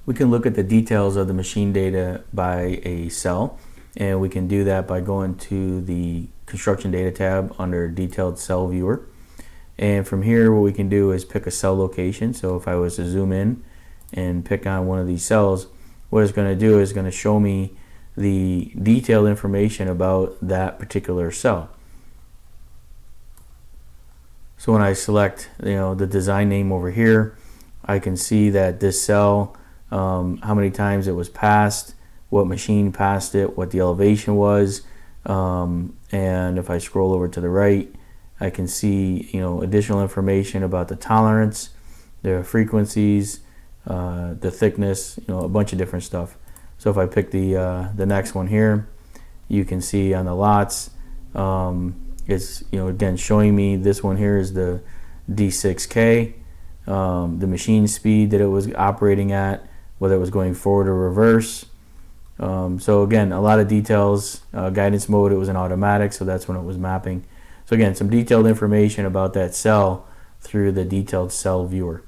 We can look at the details of the machine data by a cell, and we can do that by going to the construction data tab under detailed cell viewer. And from here, what we can do is pick a cell location. So if I was to zoom in and pick on one of these cells, what it's going to do is going to show me the detailed information about that particular cell. So when I select, the design name over here, I can see that this cell, how many times it was passed, what machine passed it, what the elevation was, and if I scroll over to the right, I can see additional information about the tolerance, the frequencies, the thickness, a bunch of different stuff. So if I pick the next one here, you can see on the lots, it's again showing me this one here is the D6K, the machine speed that it was operating at, whether it was going forward or reverse. So again, a lot of details. Guidance mode, it was an automatic, so that's when it was mapping. So again, some detailed information about that cell through the detailed cell viewer.